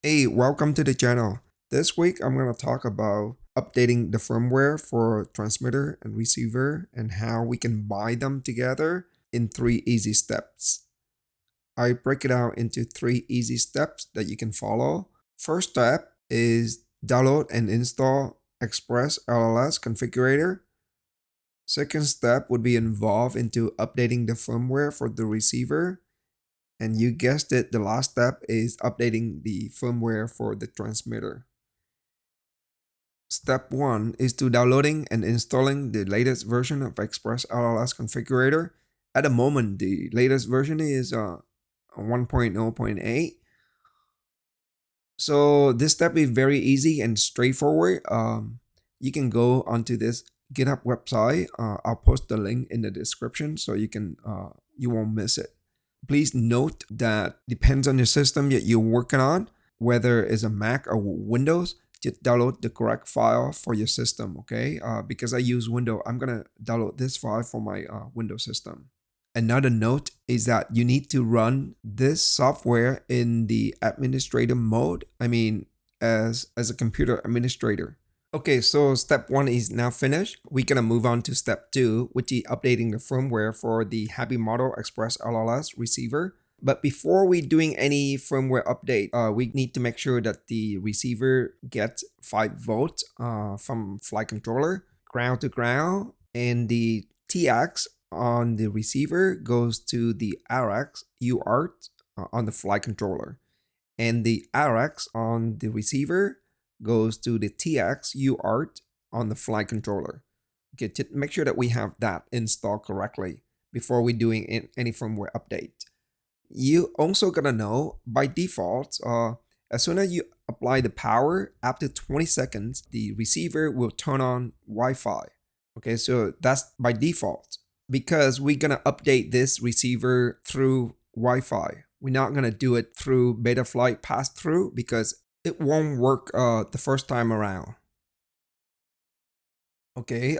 Hey, welcome to the channel. This week I'm going to talk about updating the firmware for transmitter and receiver and how we can bind them together in 3 easy steps. I break it out into 3 easy steps that you can follow. First step is download and install ExpressLRS Configurator. Second step would be involved into updating the firmware for the receiver. And you guessed it, the last step is updating the firmware for the transmitter. Step 1 is to downloading and installing the latest version of ExpressLRS Configurator. At the moment, the latest version is 1.0.8. So this step is very easy and straightforward. You can go onto this GitHub website. I'll post the link in the description so you won't miss it. Please note that depends on your system that you're working on, whether it's a Mac or Windows, just download the correct file for your system, okay? Because I use Windows, I'm gonna download this file for my Windows system. Another note is that you need to run this software in the administrator mode. I mean, as a computer administrator. Okay, so step 1 is now finished. We're gonna move on to step 2, which is updating the firmware for the Happymodel ExpressLRS receiver. But before we doing any firmware update, we need to make sure that the receiver gets 5 volts from flight controller, ground to ground, and the TX on the receiver goes to the RX UART on the flight controller, and the RX on the receiver goes to the TX UART on the flight controller. Okay, to make sure that we have that installed correctly before we doing any firmware update. You also gotta know by default, as soon as you apply the power, after 20 seconds, the receiver will turn on Wi-Fi. Okay, so that's by default because we're gonna update this receiver through Wi-Fi. We're not gonna do it through Betaflight pass-through because it won't work the first time around. Okay,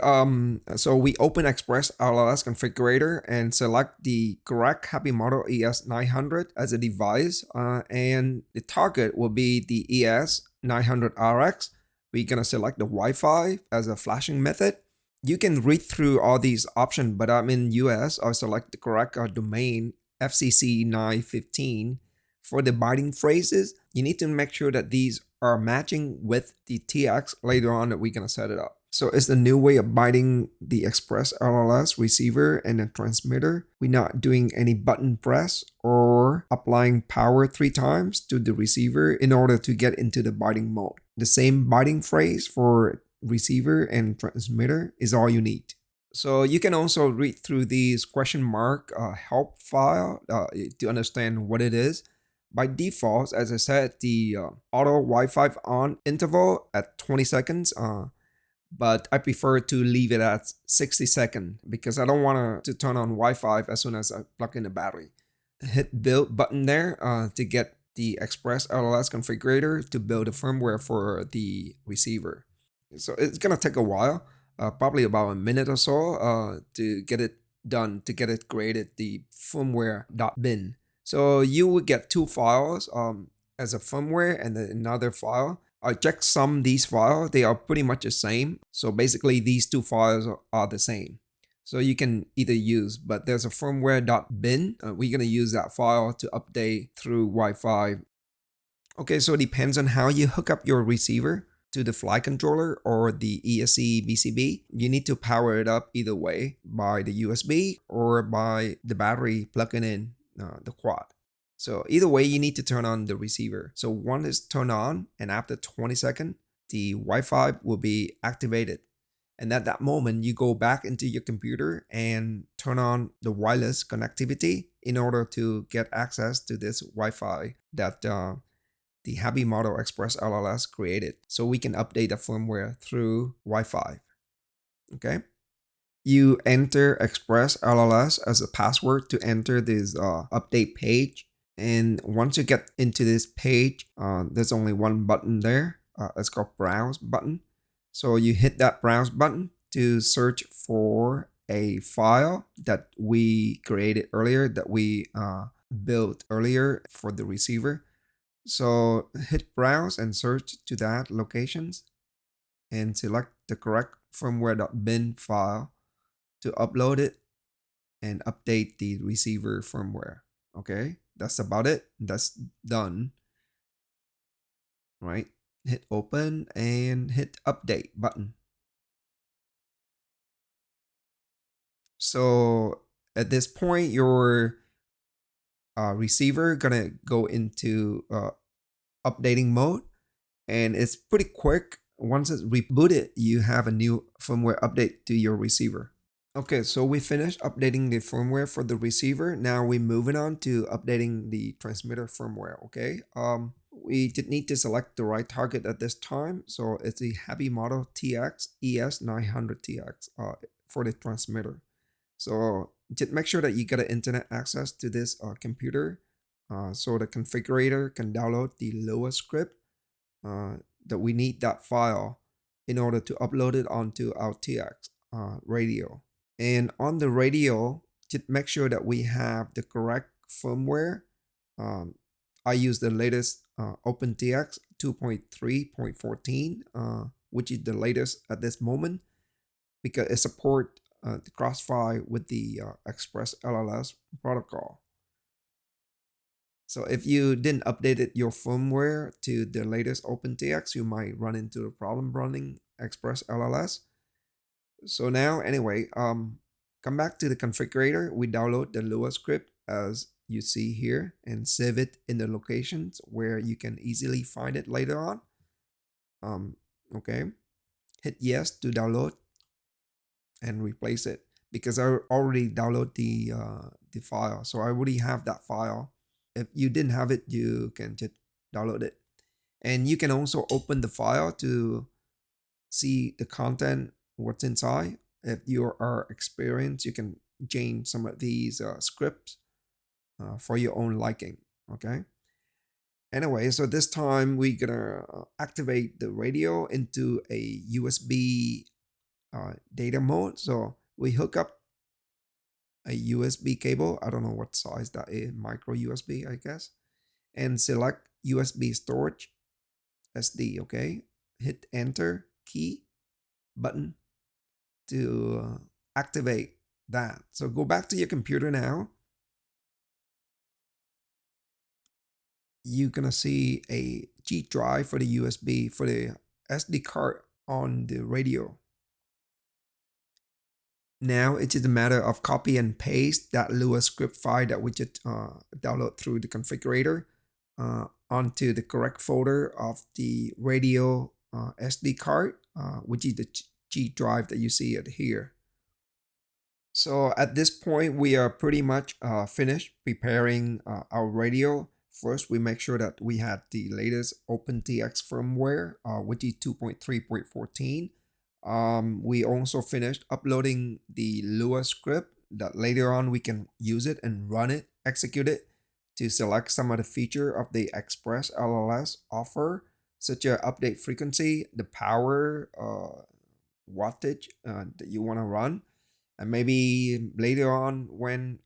so we open ExpressLRS Configurator and select the correct Happymodel ES900 as a device, and the target will be the ES900RX. We're gonna select the Wi-Fi as a flashing method. You can read through all these options, but I'm in US. I'll select the correct domain FCC 915. For the binding phrases, you need to make sure that these are matching with the TX later on that we're gonna set it up. So it's a new way of binding the ExpressLRS receiver and the transmitter. We're not doing any button press or applying power 3 times to the receiver in order to get into the binding mode. The same binding phrase for receiver and transmitter is all you need. So you can also read through these question mark help file to understand what it is. By default, as I said, the auto Wi-Fi on interval at 20 seconds, but I prefer to leave it at 60 seconds because I don't want to turn on Wi-Fi as soon as I plug in the battery. Hit build button there to get the ExpressLRS configurator to build a firmware for the receiver. So it's gonna take a while, probably about a minute or so to get it done, to get it created, the firmware.bin. So you will get 2 files as a firmware and then another file. I checked some of these files, they are pretty much the same. So basically these 2 files are the same. So you can either use, but there's a firmware.bin. We're gonna use that file to update through Wi-Fi. Okay, so it depends on how you hook up your receiver to the flight controller or the ESC BCB. You need to power it up either way by the USB or by the battery plugging in the quad. So either way, you need to turn on the receiver. So one is turned on, and after 20 seconds, the Wi-Fi will be activated. And at that moment, you go back into your computer and turn on the wireless connectivity in order to get access to this Wi-Fi that the Happymodel ExpressLRS created. So we can update the firmware through Wi-Fi. Okay. You enter ExpressLRS as a password to enter this update page. And once you get into this page, there's only one button there. It's called Browse button. So you hit that Browse button to search for a file that we created earlier, that we built earlier for the receiver. So hit browse and search to that locations and select the correct firmware.bin file to upload it and update the receiver firmware. Okay, that's about it. That's done. Right? Hit open and hit update button. So at this point, your receiver gonna go into updating mode, and it's pretty quick. Once it's rebooted, you have a new firmware update to your receiver. Okay, so we finished updating the firmware for the receiver. Now we're moving on to updating the transmitter firmware. Okay, we did need to select the right target at this time. So it's the Happymodel TX ES900TX for the transmitter. So just make sure that you get an internet access to this computer, so the configurator can download the LoRa script that we need that file in order to upload it onto our TX radio. And on the radio, just make sure that we have the correct firmware. Um, I use the latest openTX 2.3.14, which is the latest at this moment because it supports the crossfire with the ExpressLRS protocol. So if you didn't update it, your firmware to the latest openTX, you might run into a problem running ExpressLRS. So now, anyway, come back to the configurator. We download the LoRa script as you see here and save it in the locations where you can easily find it later on. Okay, hit yes to download and replace it because I already download the file. So I already have that file. If you didn't have it, you can just download it. And you can also open the file to see the content, what's inside. If you are experienced, you can change some of these scripts for your own liking. Okay. Anyway, so this time we're gonna activate the radio into a USB data mode. So we hook up a USB cable. I don't know what size that is, micro USB, I guess, and select USB storage SD. Okay, hit enter key button to activate that. So go back to your computer now. You're gonna see a G drive for the USB for the SD card on the radio. Now it's just a matter of copy and paste that Lua script file that we just download through the configurator onto the correct folder of the radio SD card, which is the G drive that you see it here. So at this point, we are pretty much finished preparing our radio. First, we make sure that we had the latest openTX firmware, which is 2.3.14. We also finished uploading the Lua script that later on we can use it and run it, execute it to select some of the feature of the ExpressLRS offer, such as update frequency, the power, wattage that you want to run. And maybe later on when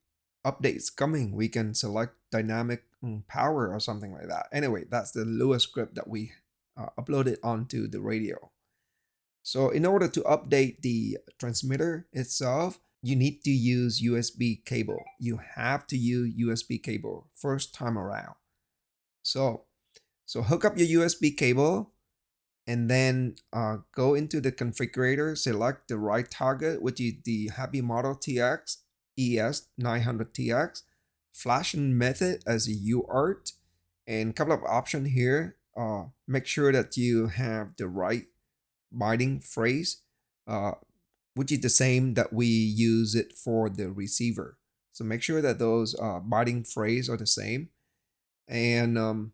updates coming, we can select dynamic power or something like that. Anyway, that's the Lua script that we uploaded onto the radio. So in order to update the transmitter itself, you need to use USB cable. You have to use USB cable first time around. So hook up your USB cable and then go into the configurator, select the right target, which is the Happymodel TX ES900TX, flashing method as a UART, and a couple of options here. Make sure that you have the right binding phrase, which is the same that we use it for the receiver. So make sure that those binding phrase are the same. And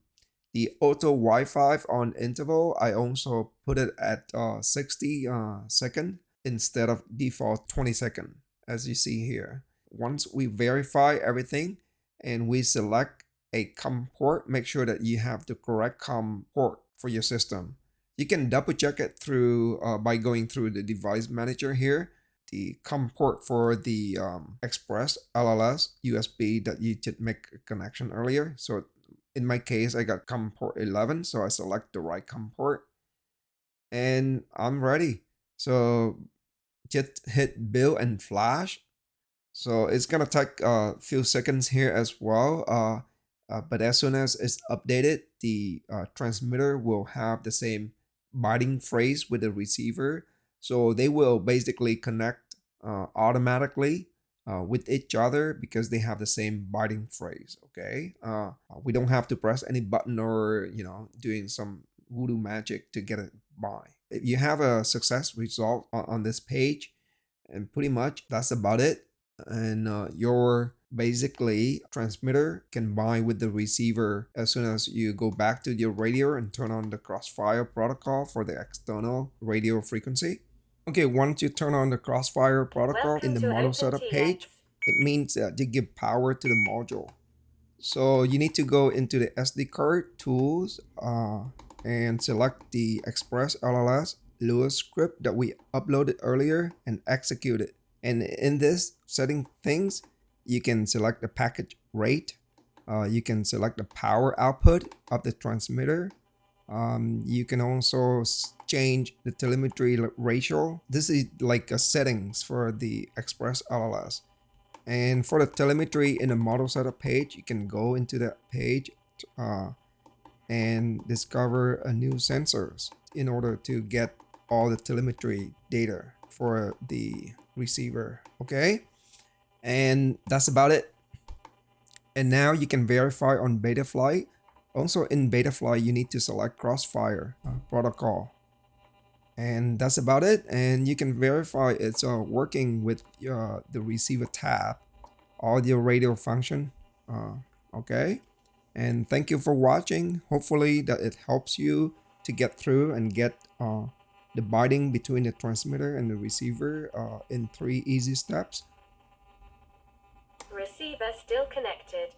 the auto Wi-Fi on interval, I also put it at 60 second instead of default 20 second, as you see here. Once we verify everything and we select a COM port, make sure that you have the correct COM port for your system. You can double check it through by going through the device manager here. The COM port for the ExpressLRS USB that you did make a connection earlier. So In my case, I got COM port 11, so I select the right COM port and I'm ready. So just hit build and flash. So it's gonna take a few seconds here as well. But as soon as it's updated, the transmitter will have the same binding phrase with the receiver. So they will basically connect automatically with each other because they have the same binding phrase. Okay, we don't have to press any button or doing some voodoo magic to get it by. If you have a success result on this page, and pretty much that's about it, and your basically transmitter can bind with the receiver as soon as you go back to your radio and turn on the crossfire protocol for the external radio frequency. Okay, once you turn on the crossfire protocol in the model setup page, it means that you give power to the module. So you need to go into the SD card tools and select the ExpressLRS Lua script that we uploaded earlier and execute it. And in this setting things, you can select the package rate. You can select the power output of the transmitter. You can also change the telemetry ratio. This is like a settings for the ExpressLRS. And for the telemetry in the model setup page, you can go into that page and discover a new sensors in order to get all the telemetry data for the receiver. Okay, and that's about it. And now you can verify on Betaflight. Also in Betaflight, you need to select Crossfire protocol. And that's about it. And you can verify it's working with the receiver tab, audio radio function. Okay. And thank you for watching. Hopefully that it helps you to get through and get the binding between the transmitter and the receiver in 3 easy steps. Receiver still connected.